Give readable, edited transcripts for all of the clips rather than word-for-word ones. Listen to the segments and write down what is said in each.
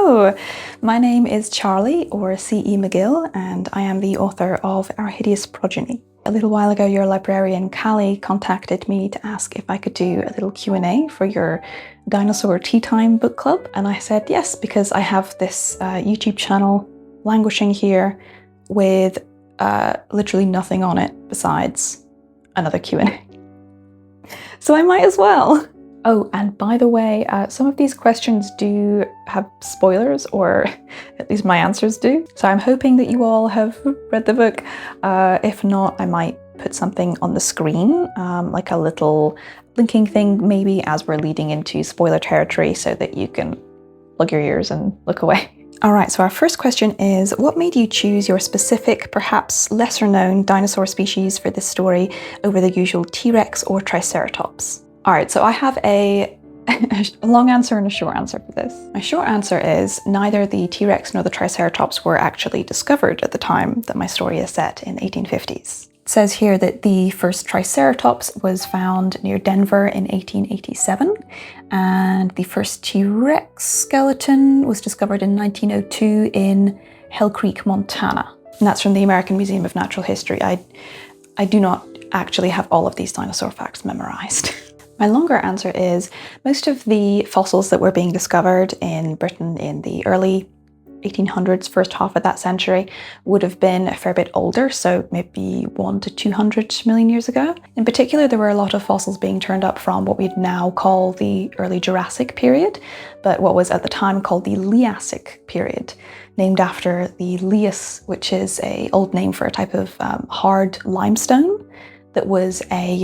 Hello, my name is Charlie, or 𝐶𝐸 McGill, and I am the author of Our Hideous Progeny. A little while ago, your librarian Cali contacted me to ask if I could do a little Q&A for your Dinosaur Tea Time book club, and I said yes, because I have this YouTube channel languishing here with literally nothing on it besides another Q&A. So I might as well. Oh, and by the way, some of these questions do have spoilers, or at least my answers do. So I'm hoping that you all have read the book. If not, I might put something on the screen, like a little linking thing maybe as we're leading into spoiler territory so that you can plug your ears and look away. All right, so our first question is, what made you choose your specific, perhaps lesser known dinosaur species for this story over the usual T-Rex or Triceratops? All right, so I have a long answer and a short answer for this. My short answer is neither the T-Rex nor the Triceratops were actually discovered at the time that my story is set in the 1850s. It says here that the first Triceratops was found near Denver in 1887, and the first T-Rex skeleton was discovered in 1902 in Hell Creek, Montana. And that's from the American Museum of Natural History. I do not actually have all of these dinosaur facts memorized. My longer answer is most of the fossils that were being discovered in Britain in the early 1800s, first half of that century, would have been a fair bit older, so maybe 100 to 200 million years ago. In particular, there were a lot of fossils being turned up from what we'd now call the early Jurassic period, but what was at the time called the Liassic period, named after the lias, which is an old name for a type of hard limestone that was a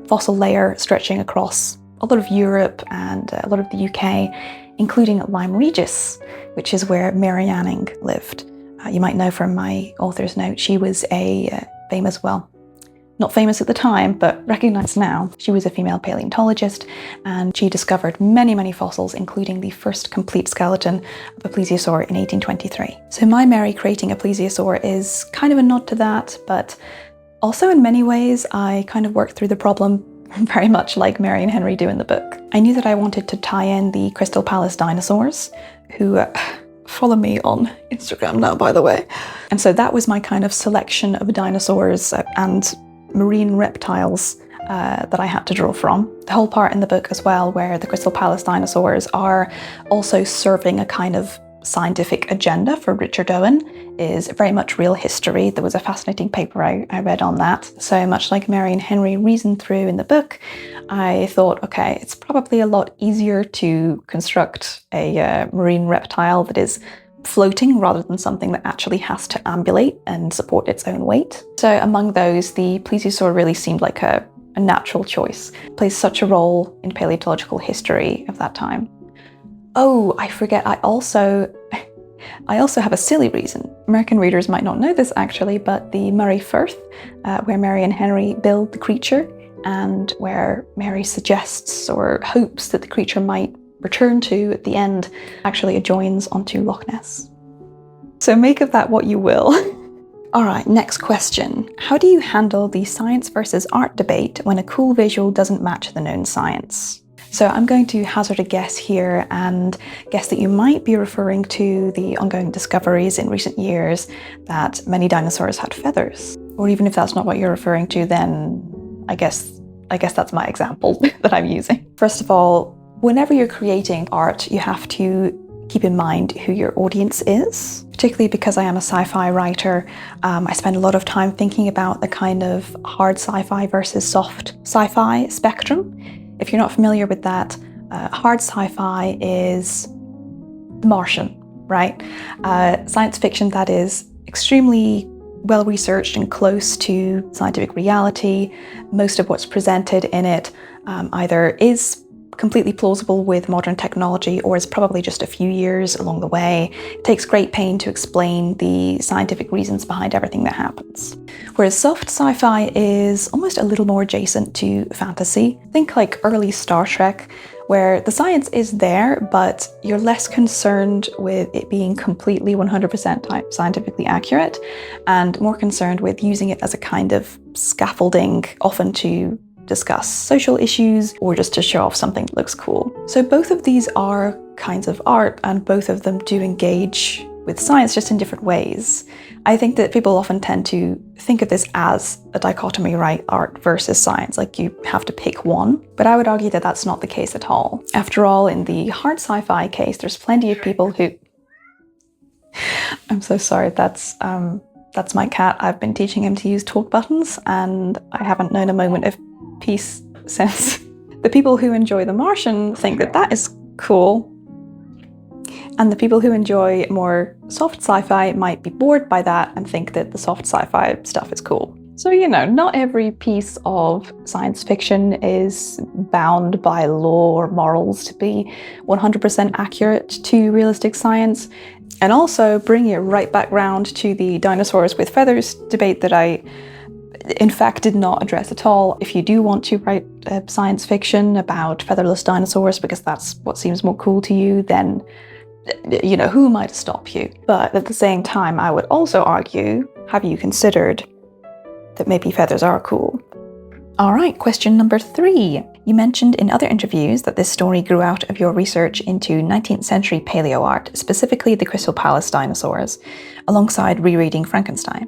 fossil layer stretching across a lot of Europe and a lot of the UK, including Lyme Regis, which is where Mary Anning lived. You might know from my author's note, she was a famous, well, not famous at the time, but recognized now. She was a female paleontologist, and she discovered many, many fossils, including the first complete skeleton of a plesiosaur in 1823. So my Mary creating a plesiosaur is kind of a nod to that, but also, in many ways, I kind of worked through the problem very much like Mary and Henry do in the book. I knew that I wanted to tie in the Crystal Palace dinosaurs, who follow me on Instagram now, by the way. And so that was my kind of selection of dinosaurs and marine reptiles that I had to draw from. The whole part in the book as well, where the Crystal Palace dinosaurs are also serving a kind of scientific agenda for Richard Owen, is very much real history. There was a fascinating paper I read on that. So much like Mary and Henry reasoned through in the book, I thought, okay, it's probably a lot easier to construct a marine reptile that is floating rather than something that actually has to ambulate and support its own weight. So among those, the plesiosaur really seemed like a natural choice. It plays such a role in paleontological history of that time. Oh, I forget, I also have a silly reason. American readers might not know this actually, but the Murray Firth, where Mary and Henry build the creature, and where Mary suggests or hopes that the creature might return to at the end, actually adjoins onto Loch Ness. So make of that what you will. All right, next question. How do you handle the science versus art debate when a cool visual doesn't match the known science? So I'm going to hazard a guess here and guess that you might be referring to the ongoing discoveries in recent years that many dinosaurs had feathers. Or even if that's not what you're referring to, then I guess that's my example that I'm using. First of all, whenever you're creating art, you have to keep in mind who your audience is. Particularly because I am a sci-fi writer, I spend a lot of time thinking about the kind of hard sci-fi versus soft sci-fi spectrum. If you're not familiar with that, hard sci-fi is The Martian, right? Science fiction that is extremely well-researched and close to scientific reality. Most of what's presented in it either is completely plausible with modern technology or is probably just a few years along the way. It takes great pain to explain the scientific reasons behind everything that happens. Whereas soft sci-fi is almost a little more adjacent to fantasy. Think like early Star Trek, where the science is there, but you're less concerned with it being completely 100% scientifically accurate and more concerned with using it as a kind of scaffolding, often to discuss social issues or just to show off something that looks cool. So both of these are kinds of art, and both of them do engage with science, just in different ways. I think that people often tend to think of this as a dichotomy, right? Art versus science, like you have to pick one. But I would argue that that's not the case at all. After all, in the hard sci-fi case, there's plenty of people who... I'm so sorry, that's my cat. I've been teaching him to use talk buttons, and I haven't known a moment of peace since. The people who enjoy The Martian think that that is cool. And the people who enjoy more soft sci-fi might be bored by that and think that the soft sci-fi stuff is cool. So, you know, not every piece of science fiction is bound by law or morals to be 100% accurate to realistic science. And also bringing it right back round to the dinosaurs with feathers debate that I, in fact, did not address at all. If you do want to write science fiction about featherless dinosaurs because that's what seems more cool to you, then you know, who am I to stop you? But at the same time, I would also argue, have you considered that maybe feathers are cool? All right, question number 3. You mentioned in other interviews that this story grew out of your research into 19th century paleo art, specifically the Crystal Palace dinosaurs, alongside rereading Frankenstein.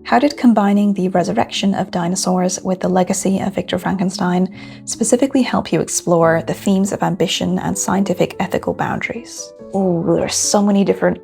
How did combining the resurrection of dinosaurs with the legacy of Victor Frankenstein specifically help you explore the themes of ambition and scientific ethical boundaries? Oh, there are so many different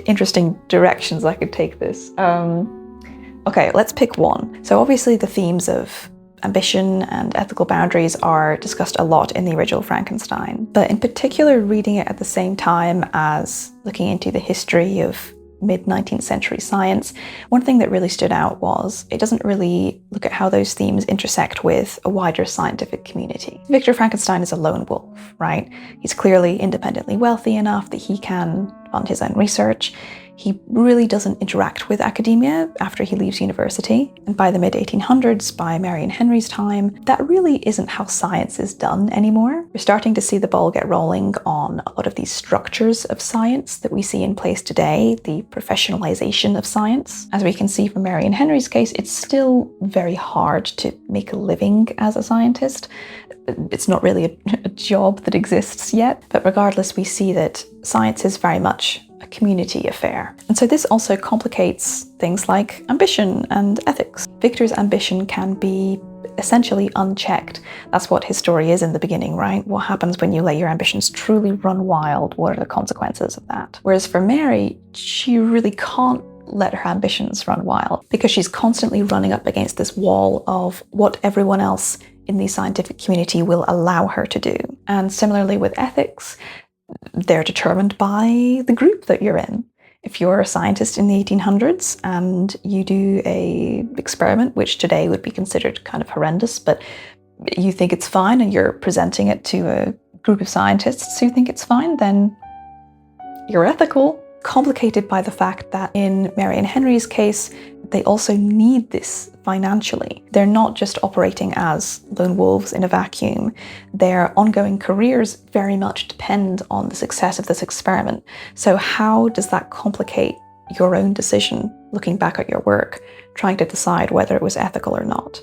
interesting directions I could take this. Okay, let's pick one. So obviously the themes of ambition and ethical boundaries are discussed a lot in the original Frankenstein, but in particular reading it at the same time as looking into the history of mid-19th century science, one thing that really stood out was it doesn't really look at how those themes intersect with a wider scientific community. Victor Frankenstein is a lone wolf, right? He's clearly independently wealthy enough that he can fund his own research. He really doesn't interact with academia after he leaves university. And by the mid-1800s, by Mary and Henry's time, that really isn't how science is done anymore. We're starting to see the ball get rolling on a lot of these structures of science that we see in place today, the professionalization of science. As we can see from Mary and Henry's case, it's still very hard to make a living as a scientist. It's not really a job that exists yet, but regardless, we see that science is very much a community affair. And so this also complicates things like ambition and ethics. Victor's ambition can be essentially unchecked. That's what his story is in the beginning, right? What happens when you let your ambitions truly run wild? What are the consequences of that? Whereas for Mary, she really can't let her ambitions run wild because she's constantly running up against this wall of what everyone else in the scientific community will allow her to do. And similarly with ethics, they're determined by the group that you're in. If you're a scientist in the 1800s and you do an experiment, which today would be considered kind of horrendous, but you think it's fine and you're presenting it to a group of scientists who think it's fine, then you're ethical. Complicated by the fact that in Mary and Henry's case, they also need this financially. They're not just operating as lone wolves in a vacuum. Their ongoing careers very much depend on the success of this experiment. So how does that complicate your own decision, looking back at your work, trying to decide whether it was ethical or not?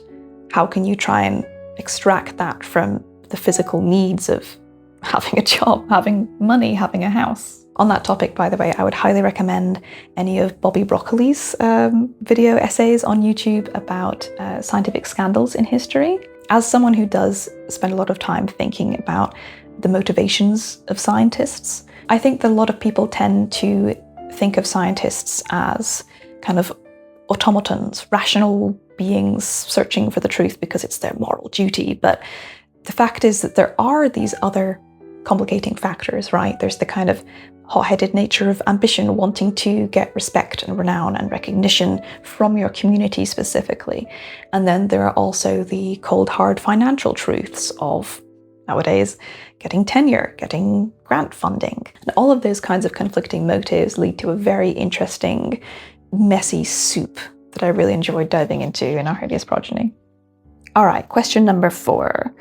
How can you try and extract that from the physical needs of having a job, having money, having a house? On that topic, by the way, I would highly recommend any of Bobby Broccoli's video essays on YouTube about scientific scandals in history. As someone who does spend a lot of time thinking about the motivations of scientists, I think that a lot of people tend to think of scientists as kind of automatons, rational beings searching for the truth because it's their moral duty. But the fact is that there are these other complicating factors, right? There's the kind of hot-headed nature of ambition, wanting to get respect and renown and recognition from your community specifically. And then there are also the cold, hard financial truths of, nowadays, getting tenure, getting grant funding. And all of those kinds of conflicting motives lead to a very interesting, messy soup that I really enjoyed diving into in our Hideous Progeny. All right, question number 4.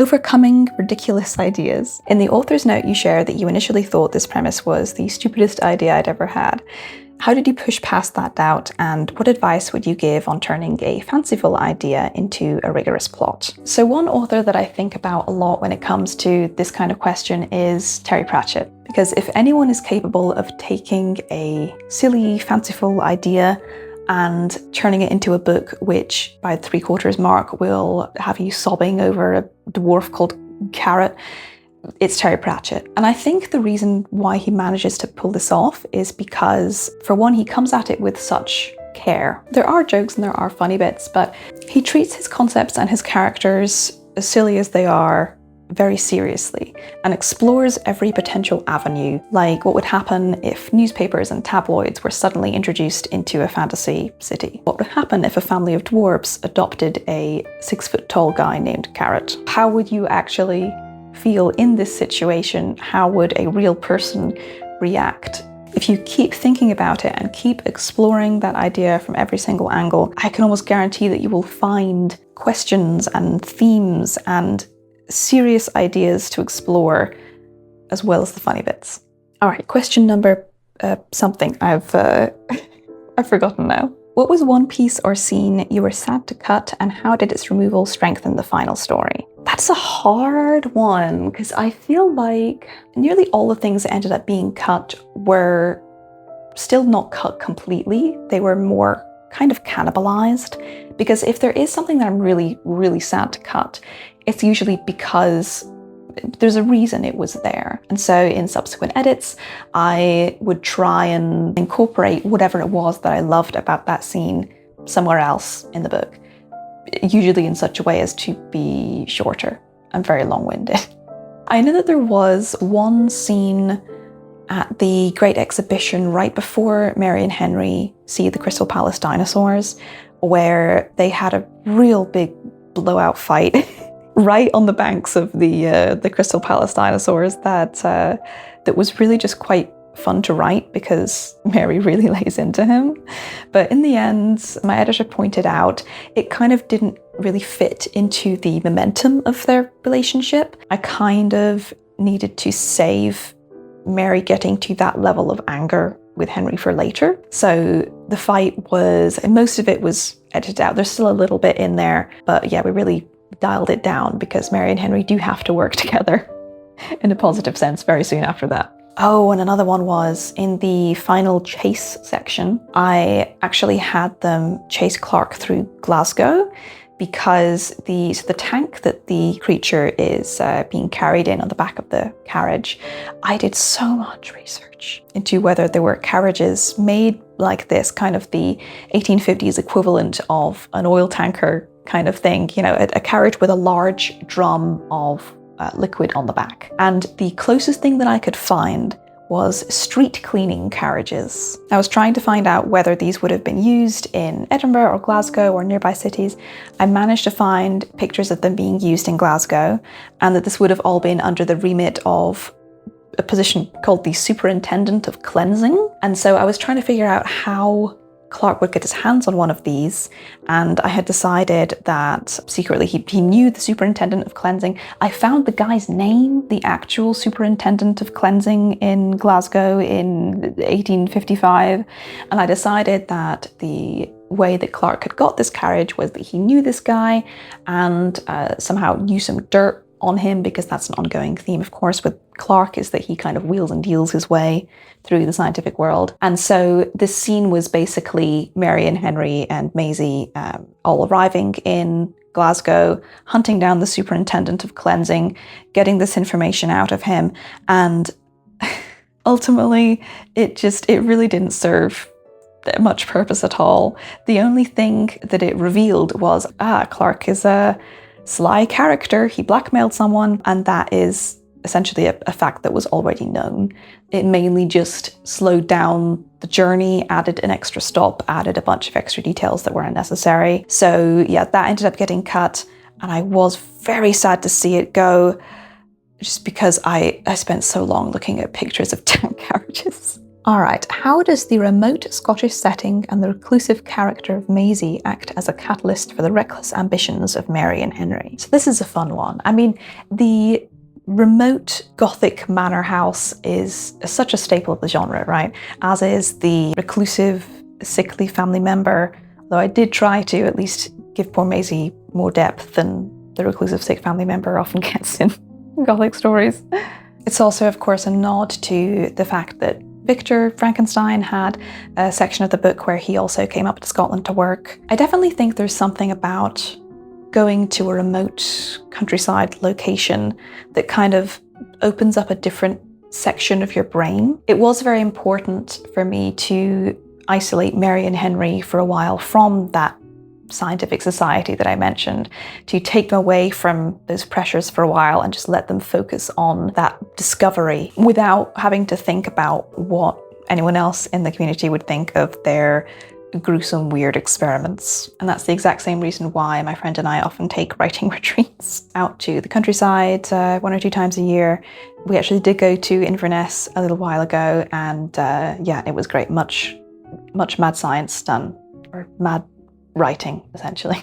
Overcoming ridiculous ideas. In the author's note, you share that you initially thought this premise was the stupidest idea I'd ever had. How did you push past that doubt, and what advice would you give on turning a fanciful idea into a rigorous plot? So one author that I think about a lot when it comes to this kind of question is Terry Pratchett, because if anyone is capable of taking a silly, fanciful idea and turning it into a book which by the 3/4 mark will have you sobbing over a dwarf called Carrot, it's Terry Pratchett. And I think the reason why he manages to pull this off is because, for one, he comes at it with such care. There are jokes and there are funny bits, but he treats his concepts and his characters, as silly as they are, very seriously, and explores every potential avenue, like what would happen if newspapers and tabloids were suddenly introduced into a fantasy city. What would happen if a family of dwarves adopted a 6-foot-tall guy named Carrot? How would you actually feel in this situation? How would a real person react? If you keep thinking about it and keep exploring that idea from every single angle, I can almost guarantee that you will find questions and themes and serious ideas to explore, as well as the funny bits. All right, question number something. I've forgotten now. What was one piece or scene you were sad to cut, and how did its removal strengthen the final story? That's a hard one, because I feel like nearly all the things that ended up being cut were still not cut completely. They were more kind of cannibalized, because if there is something that I'm really, really sad to cut, it's usually because there's a reason it was there. And so in subsequent edits, I would try and incorporate whatever it was that I loved about that scene somewhere else in the book, usually in such a way as to be shorter. I'm very long-winded. I know that there was one scene at the Great Exhibition right before Mary and Henry see the Crystal Palace dinosaurs, where they had a real big blowout fight right on the banks of the Crystal Palace dinosaurs that was really just quite fun to write, because Mary really lays into him. But in the end, my editor pointed out it kind of didn't really fit into the momentum of their relationship. I kind of needed to save Mary getting to that level of anger with Henry for later. So the fight was, and most of it was edited out. There's still a little bit in there, but yeah, we really dialed it down because Mary and Henry do have to work together in a positive sense very soon after that. Oh, and another one was in the final chase section. I actually had them chase Clark through Glasgow, because the tank that the creature is being carried in on the back of the carriage, I did so much research into whether there were carriages made like this, kind of the 1850s equivalent of an oil tanker kind of thing, you know, a carriage with a large drum of liquid on the back. And the closest thing that I could find was street cleaning carriages. I was trying to find out whether these would have been used in Edinburgh or Glasgow or nearby cities. I managed to find pictures of them being used in Glasgow, and that this would have all been under the remit of a position called the Superintendent of Cleansing. And so I was trying to figure out how Clark would get his hands on one of these, and I had decided that secretly he knew the Superintendent of Cleansing. I found the guy's name, the actual Superintendent of Cleansing in Glasgow in 1855, and I decided that the way that Clark had got this carriage was that he knew this guy and somehow knew some dirt on him, because that's an ongoing theme, of course, with Clark, is that he kind of wheels and deals his way through the scientific world. And so this scene was basically Mary and Henry and Maisie all arriving in Glasgow, hunting down the Superintendent of Cleansing, getting this information out of him, and ultimately it really didn't serve much purpose at all. The only thing that it revealed was, Clark is a sly character, he blackmailed someone, and that is essentially a fact that was already known. It mainly just slowed down the journey, added an extra stop, added a bunch of extra details that were unnecessary. So yeah, that ended up getting cut, and I was very sad to see it go, just because I spent so long looking at pictures of tank carriages. All right, how does the remote Scottish setting and the reclusive character of Maisie act as a catalyst for the reckless ambitions of Mary and Henry? So this is a fun one. I mean, the remote Gothic manor house is such a staple of the genre, right? As is the reclusive, sickly family member, though I did try to at least give poor Maisie more depth than the reclusive, sick family member often gets in Gothic stories. It's also, of course, a nod to the fact that Victor Frankenstein had a section of the book where he also came up to Scotland to work. I definitely think there's something about going to a remote countryside location that kind of opens up a different section of your brain. It was very important for me to isolate Mary and Henry for a while from that scientific society that I mentioned, to take them away from those pressures for a while and just let them focus on that discovery without having to think about what anyone else in the community would think of their gruesome, weird experiments. And that's the exact same reason why my friend and I often take writing retreats out to the countryside 1 or 2 times a year. We actually did go to Inverness a little while ago, and yeah, it was great. Much mad science done, or mad writing, essentially.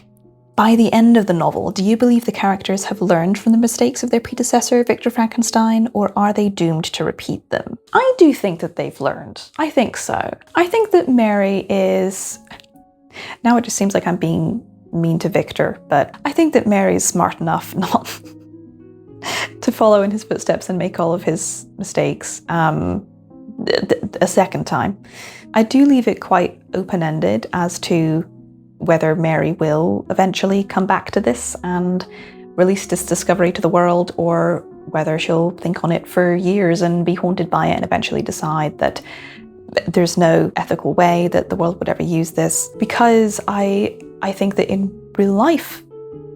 By the end of the novel, do you believe the characters have learned from the mistakes of their predecessor, Victor Frankenstein, or are they doomed to repeat them? I do think that they've learned. I think so. I think that Mary is... Now it just seems like I'm being mean to Victor, but I think that Mary's smart enough not to follow in his footsteps and make all of his mistakes a second time. I do leave it quite open-ended as to whether Mary will eventually come back to this and release this discovery to the world, or whether she'll think on it for years and be haunted by it and eventually decide that there's no ethical way that the world would ever use this. Because I think that in real life,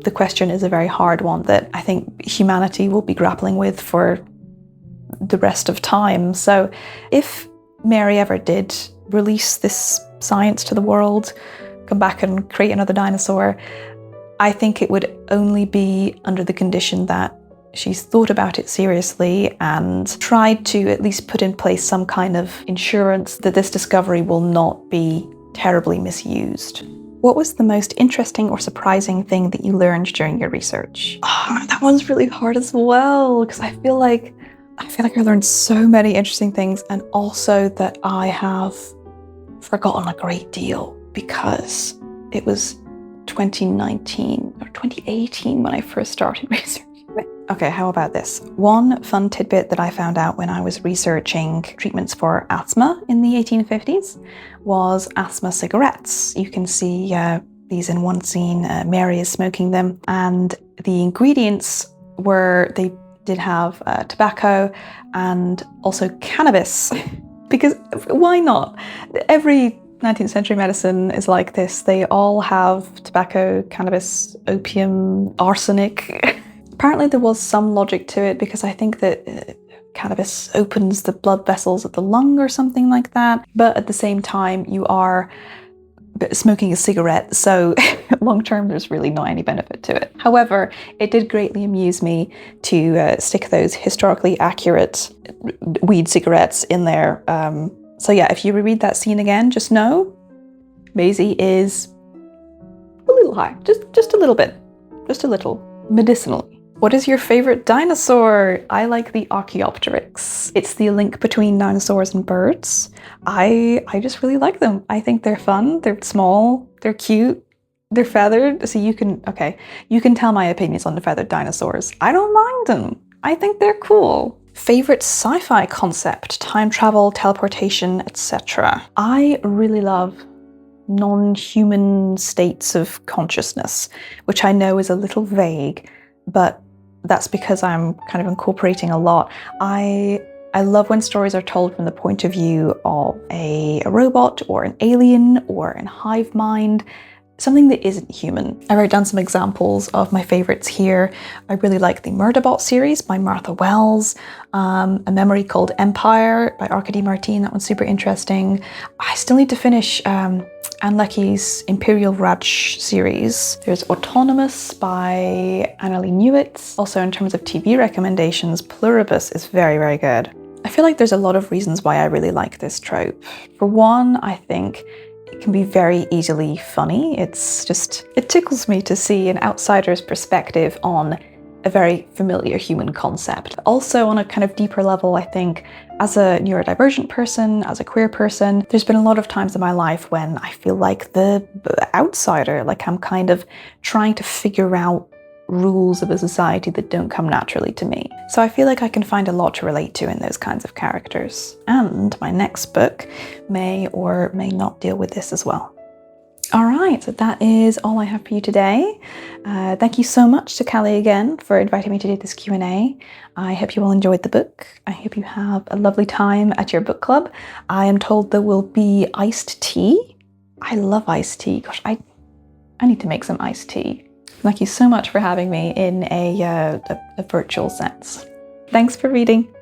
the question is a very hard one that I think humanity will be grappling with for the rest of time. So if Mary ever did release this science to the world, come back and create another dinosaur, I think it would only be under the condition that she's thought about it seriously and tried to at least put in place some kind of insurance that this discovery will not be terribly misused. What was the most interesting or surprising thing that you learned during your research? Oh, that one's really hard as well, because I feel like I learned so many interesting things, and also that I have forgotten a great deal because it was 2019 or 2018 when I first started researching it. Okay, how about this? One fun tidbit that I found out when I was researching treatments for asthma in the 1850s was asthma cigarettes. You can see these in one scene. Mary is smoking them, and the ingredients were, they did have tobacco and also cannabis. Because why not? Every 19th century medicine is like this. They all have tobacco, cannabis, opium, arsenic. Apparently there was some logic to it, because I think that cannabis opens the blood vessels of the lung or something like that. But at the same time, you are smoking a cigarette, so long term there's really not any benefit to it. However, it did greatly amuse me to stick those historically accurate weed cigarettes in there. So yeah, if you reread that scene again, just know Maisie is a little high, just a little bit, just a little, medicinally. What is your favorite dinosaur? I like the Archaeopteryx. It's the link between dinosaurs and birds. I just really like them. I think they're fun, they're small, they're cute, they're feathered. So you can tell my opinions on the feathered dinosaurs. I don't mind them. I think they're cool. Favorite sci-fi concept, time travel, teleportation, etc. I really love non-human states of consciousness, which I know is a little vague, but that's because I'm kind of incorporating a lot. I love when stories are told from the point of view of a robot or an alien or an hive mind, something that isn't human. I wrote down some examples of my favorites here. I really like the Murderbot series by Martha Wells, A Memory Called Empire by 𝐷𝐸 Martin, that one's super interesting. I still need to finish Anne Leckie's Imperial Raj series. There's Autonomous by Annalee Newitt. Also, in terms of TV recommendations, Pluribus is very, very good. I feel like there's a lot of reasons why I really like this trope. For one, I think it can be very easily funny. It tickles me to see an outsider's perspective on a very familiar human concept. Also, on a kind of deeper level, I think, as a neurodivergent person, as a queer person, there's been a lot of times in my life when I feel like the outsider, like I'm kind of trying to figure out rules of a society that don't come naturally to me. So I feel like I can find a lot to relate to in those kinds of characters. And my next book may or may not deal with this as well. All right, so that is all I have for you today. Thank you so much to Cali again for inviting me to do this Q&A. I hope you all enjoyed the book. I hope you have a lovely time at your book club. I am told there will be iced tea. I love iced tea. Gosh, I need to make some iced tea. Thank you so much for having me in a virtual sense. Thanks for reading.